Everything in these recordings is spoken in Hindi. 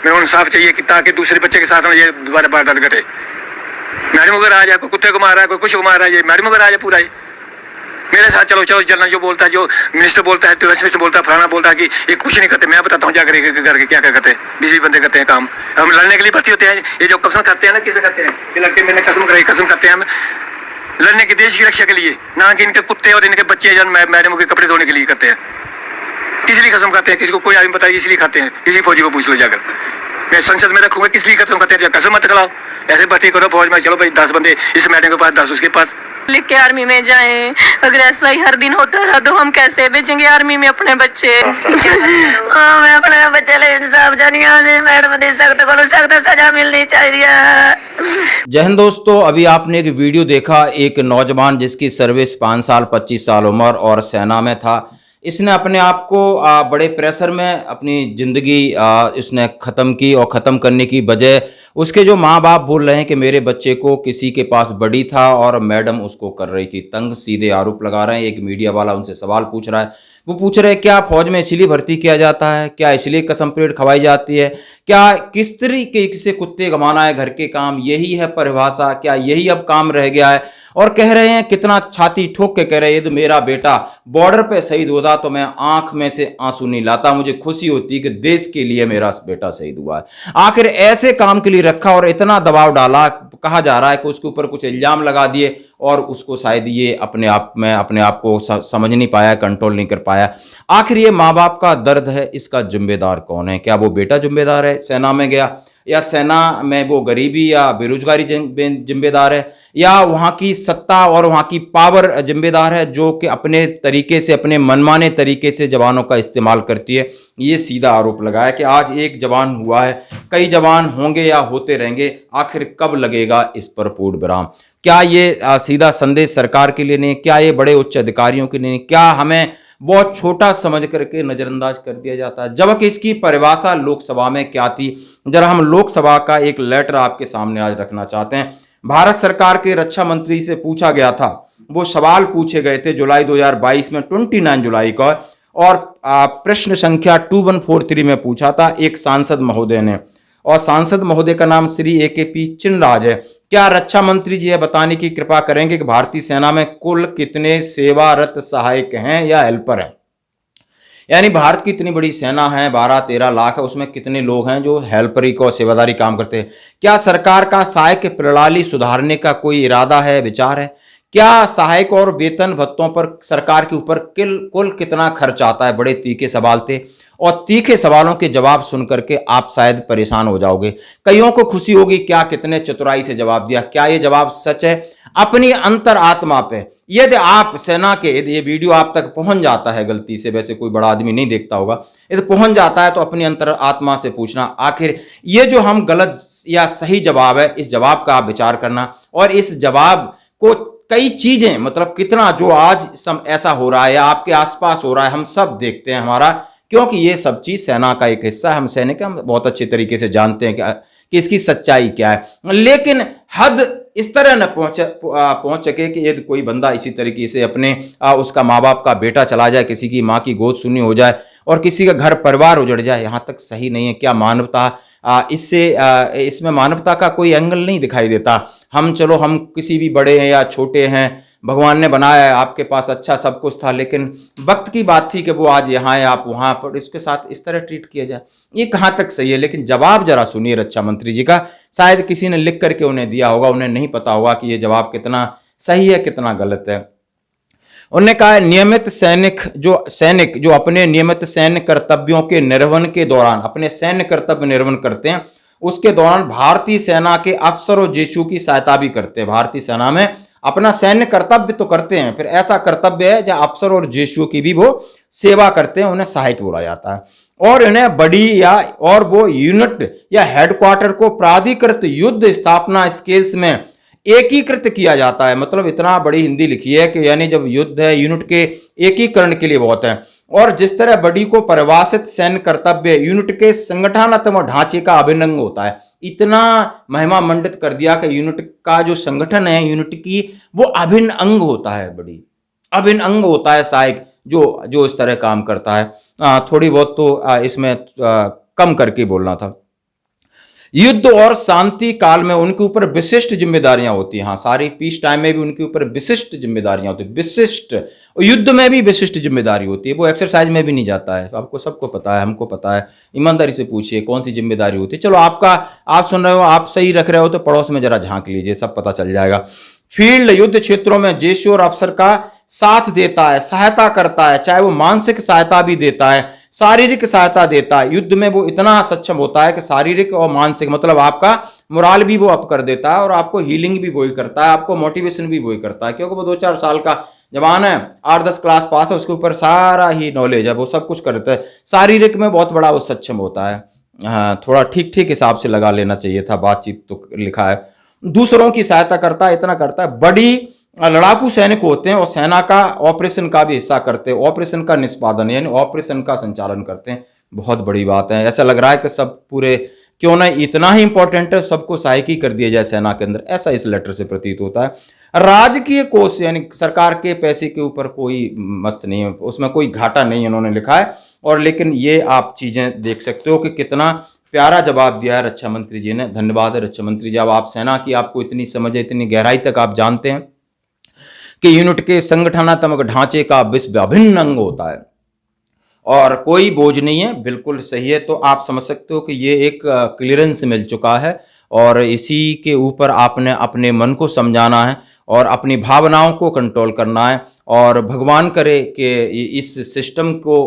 मेरे को इंसाफ चाहिए कि ताकि दूसरे बच्चे के साथ ये दोबारा वारदात घटे। मैडम वगैरह आ जाए, कोई कुत्ते को मार रहा है, कोई कुछ को मार रहा है, ये मैडम वगैरह आ जाए पूरा ही मेरे साथ। चलो चलो जनरल जो बोलता है, जो मिनिस्टर बोलता है, डिफेंस मिनिस्टर बोलता है, फलाना बोलता है कि ये कुछ नहीं करते। मैं बताता हूँ जाकर करके क्या क्या करते हैं। बिजली बंदे करते हैं काम। हम लड़ने के लिए भर्ती होते हैं। ये जो कसम खाते हैं ना, किसे करते हैं? ये लड़के मैंने कसम कराई, कसम करते हैं हम लड़ने की, देश की रक्षा के लिए, ना कि इनके कुत्ते और इनके बच्चे जन मैडम के कपड़े धोने के लिए करते हैं। किस लिए कसम खाते हैं? किसी को कोई आदमी बताइए इसलिए खाते हैं। किसी फौजी को पूछ लो जाकर। मैं संसद में रखूंगा किस लिए कसम खाते हैं? कसम मत खिलाओ, ऐसे भर्ती करो फौज में। चलो भाई 10 बंदे इस मैडम के पास, 10 उसके पास, लिख के आर्मी में जाएं। अगर ऐसा ही हर दिन होता रहा तो हम कैसे भेजेंगे आर्मी में अपने बच्चे? मैं अपने बच्चे ले इंसाफ जानिए, मैडम दे सकते को सख्त सजा मिलनी चाहिए। जय हिंद दोस्तों, अभी आपने एक वीडियो देखा, एक नौजवान जिसकी सर्विस 5 साल 25 साल उम्र और सेना में था। इसने अपने आप को बड़े प्रेशर में अपनी ज़िंदगी इसने ख़त्म की, और ख़त्म करने की बजाय उसके जो माँ बाप बोल रहे हैं कि मेरे बच्चे को किसी के पास बड़ी था और मैडम उसको कर रही थी तंग, सीधे आरोप लगा रहे हैं। एक मीडिया वाला उनसे सवाल पूछ रहा है, वो पूछ रहे हैं क्या फौज में इसीलिए भर्ती किया जाता है? क्या इसलिए कसम परेड खवाई जाती है? क्या किस तरीके से कुत्ते गमाना है घर के काम, यही है परिभाषा? क्या यही अब काम रह गया है? और कह रहे हैं, कितना छाती ठोक के कह रहे हैं, यदि मेरा बेटा बॉर्डर पे शहीद होता तो मैं आंख में से आंसू नहीं लाता, मुझे खुशी होती कि देश के लिए मेरा बेटा शहीद हुआ है। आखिर ऐसे काम के लिए रखा और इतना दबाव डाला, कहा जा रहा है कि उसके ऊपर कुछ इल्जाम लगा दिए और उसको शायद ये अपने आप को समझ नहीं पाया, कंट्रोल नहीं कर पाया। आखिर ये माँ बाप का दर्द है, इसका जिम्मेदार कौन है? क्या वो बेटा जिम्मेदार है, सेना में गया, या सेना में वो गरीबी या बेरोजगारी जिम्मेदार है, या वहाँ की सत्ता और वहाँ की पावर जिम्मेदार है जो कि अपने तरीके से, अपने मनमाने तरीके से जवानों का इस्तेमाल करती है? ये सीधा आरोप लगाया कि आज एक जवान हुआ है, कई जवान होंगे या होते रहेंगे, आखिर कब लगेगा इस पर पूर्ण विराम? क्या ये सीधा संदेश सरकार के लिए नहीं? क्या ये बड़े उच्च अधिकारियों के लिए नहीं? क्या हमें बहुत छोटा समझ करके नजरअंदाज कर दिया जाता है? जबकि इसकी परिभाषा लोकसभा में क्या थी, जरा हम लोकसभा का एक लेटर आपके सामने आज रखना चाहते हैं। भारत सरकार के रक्षा मंत्री से पूछा गया था, वो सवाल पूछे गए थे जुलाई 2022 में, 29 जुलाई को, और प्रश्न संख्या 2143 में पूछा था एक सांसद महोदय ने, और सांसद महोदय का नाम श्री AKP चिनराज है। क्या रक्षा मंत्री जी बताने की कृपा करेंगे कि भारतीय सेना में कुल कितने सेवारत सहायक हैं या हेल्पर हैं? यानी भारत की इतनी बड़ी सेना है, 12-13 लाख है, उसमें कितने लोग हैं जो हेल्परी को सेवादारी काम करते हैं? क्या सरकार का सहायक प्रणाली सुधारने का कोई इरादा है, विचार है? क्या सहायक और वेतन भत्तों पर सरकार के ऊपर कुल कितना खर्च आता है? बड़े तीखे सवाल थे, और तीखे सवालों के जवाब सुन करके आप शायद परेशान हो जाओगे। कईयों को खुशी होगी, क्या कितने चतुराई से जवाब दिया, क्या ये जवाब सच है? अपनी अंतर आत्मा पे यदि आप सेना के, यदि ये वीडियो आप तक पहुंच जाता है गलती से, वैसे कोई बड़ा आदमी नहीं देखता होगा, यदि पहुंच जाता है तो अपनी अंतर आत्मा से पूछना, आखिर ये जो हम गलत या सही जवाब है, इस जवाब का आप विचार करना, और इस जवाब को कई चीजें, मतलब कितना जो आज ऐसा हो रहा है या आपके आसपास हो रहा है, हम सब देखते हैं हमारा, क्योंकि ये सब चीज सेना का एक हिस्सा है। हम सैनिक, हम बहुत अच्छे तरीके से जानते हैं कि इसकी सच्चाई क्या है। लेकिन हद इस तरह न पहुंच सके कि यदि कोई बंदा इसी तरीके से अपने उसका माँ बाप का बेटा चला जाए, किसी की माँ की गोद सुनी हो जाए और किसी का घर परिवार उजड़ जाए, यहाँ तक सही नहीं है। क्या मानवता इसमें मानवता का कोई एंगल नहीं दिखाई देता? हम किसी भी बड़े हैं या छोटे हैं, भगवान ने बनाया है, आपके पास अच्छा सब कुछ था, लेकिन वक्त की बात थी कि वो आज यहाँ है, आप वहाँ पर, इसके साथ इस तरह ट्रीट किया जाए, ये कहाँ तक सही है? लेकिन जवाब जरा सुनिए रक्षा मंत्री जी का, शायद किसी ने लिख करके उन्हें दिया होगा, उन्हें नहीं पता होगा कि ये जवाब कितना सही है कितना गलत है। उन्होंने कहा, नियमित सैनिक जो अपने नियमित सैन्य कर्तव्यों के निर्वहन के दौरान, अपने सैन्य कर्तव्य निर्वहन करते हैं, उसके दौरान भारतीय सेना के अफसर और जेशू की सहायता भी करते हैं। भारतीय सेना में अपना सैन्य कर्तव्य तो करते हैं, फिर ऐसा कर्तव्य है जहां अफसर और जेशू की भी वो सेवा करते हैं, उन्हें सहायक बोला जाता है। और इन्हें बड़ी और वो यूनिट या हेडक्वार्टर को प्राधिकृत युद्ध स्थापना स्केल्स में एकीकृत किया जाता है। मतलब इतना बड़ी हिंदी लिखी है कि यानी जब युद्ध है, यूनिट के एकीकरण के लिए बहुत है। और जिस तरह बड़ी को परिभाषित सैन्य कर्तव्य यूनिट के संगठनात्मक ढांचे का अभिन्न अंग होता है, इतना महिमा मंडित कर दिया कि यूनिट का जो संगठन है, यूनिट की, वो अभिन्न अंग होता है, बड़ी अभिन्न अंग होता है सहायक जो इस तरह काम करता है। थोड़ी बहुत तो इसमें कम करके बोलना था। युद्ध और शांति काल में उनके ऊपर विशिष्ट जिम्मेदारियां होती हैं। हाँ, सारी पीस टाइम में भी उनके ऊपर विशिष्ट जिम्मेदारियां होती है, विशिष्ट। युद्ध में भी विशिष्ट जिम्मेदारी होती है, वो एक्सरसाइज में भी नहीं जाता है, आपको सबको पता है, हमको पता है। ईमानदारी से पूछिए कौन सी जिम्मेदारी होती है। चलो आप सुन रहे हो, आप सही रख रहे हो तो पड़ोस में जरा झांक लीजिए, सब पता चल जाएगा। फील्ड युद्ध क्षेत्रों में जेशी और अफसर का साथ देता है, सहायता करता है, चाहे वो मानसिक सहायता भी देता है, शारीरिक सहायता देता है। युद्ध में वो इतना सक्षम होता है कि शारीरिक और मानसिक मतलब आपका मोराल भी वो अप कर देता है और आपको हीलिंग भी वही करता है, आपको मोटिवेशन भी वही करता है, क्योंकि वो 2-4 साल का जवान है, 8-10 क्लास पास है, उसके ऊपर सारा ही नॉलेज है, वो सब कुछ करता है। शारीरिक में बहुत बड़ा वो सक्षम होता है। हाँ, थोड़ा ठीक ठीक हिसाब से लगा लेना चाहिए था, बातचीत तो लिखा है। दूसरों की सहायता करता है, इतना करता है। बड़ी लड़ाकू सैनिक होते हैं और सेना का ऑपरेशन का भी हिस्सा करते हैं, ऑपरेशन का निष्पादन यानी ऑपरेशन का संचालन करते हैं। बहुत बड़ी बात है। ऐसा लग रहा है कि सब पूरे क्यों ना इतना ही इंपॉर्टेंट है, सबको सहायकी कर दिया जाए सेना के अंदर, ऐसा इस लेटर से प्रतीत होता है। राजकीय कोष यानी सरकार के पैसे के ऊपर कोई मस्त नहीं है, उसमें कोई घाटा नहीं उन्होंने लिखा है। और लेकिन ये आप चीजें देख सकते हो कि कितना प्यारा जवाब दिया है रक्षा मंत्री जी ने। धन्यवाद है रक्षा मंत्री जी, अब आप सेना की आपको इतनी समझ है, इतनी गहराई तक आप जानते हैं कि यूनिट के संगठनात्मक ढांचे का विश्व अभिन्न अंग होता है और कोई बोझ नहीं है, बिल्कुल सही है। तो आप समझ सकते हो कि ये एक क्लियरेंस मिल चुका है और इसी के ऊपर आपने अपने मन को समझाना है और अपनी भावनाओं को कंट्रोल करना है। और भगवान करे कि इस सिस्टम को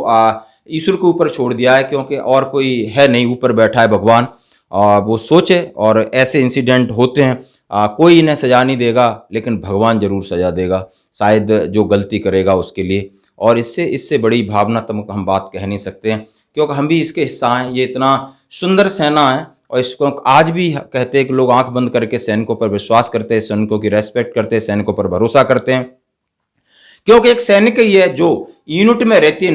ईश्वर के ऊपर छोड़ दिया है, क्योंकि और कोई है नहीं, ऊपर बैठा है भगवान। वो सोचे, और ऐसे इंसिडेंट होते हैं, कोई इन्हें सजा नहीं देगा लेकिन भगवान जरूर सजा देगा, शायद जो गलती करेगा उसके लिए। और इससे बड़ी भावनात्मक हम बात कह नहीं सकते हैं, क्योंकि हम भी इसके हिस्सा हैं। ये इतना सुंदर सेना है और इसको आज भी कहते हैं कि लोग आंख बंद करके सैनिकों पर विश्वास करते हैं, सैनिकों की रेस्पेक्ट करते हैं, सैनिकों पर भरोसा करते हैं, क्योंकि एक सैनिक ही है जो यूनिट में रहती है,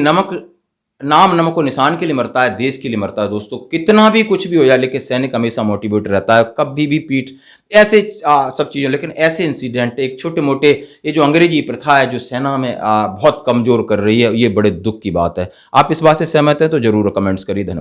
नमक और निशान के लिए मरता है, देश के लिए मरता है। दोस्तों, कितना भी कुछ भी हो जाए लेकिन सैनिक हमेशा मोटिवेट रहता है, कभी भी पीठ ऐसे सब चीज़ों। लेकिन ऐसे इंसिडेंट, एक छोटे मोटे, ये जो अंग्रेजी प्रथा है जो सेना में बहुत कमजोर कर रही है, ये बड़े दुख की बात है। आप इस बात से सहमत हैं तो जरूर कमेंट्स करिए। धन्यवाद।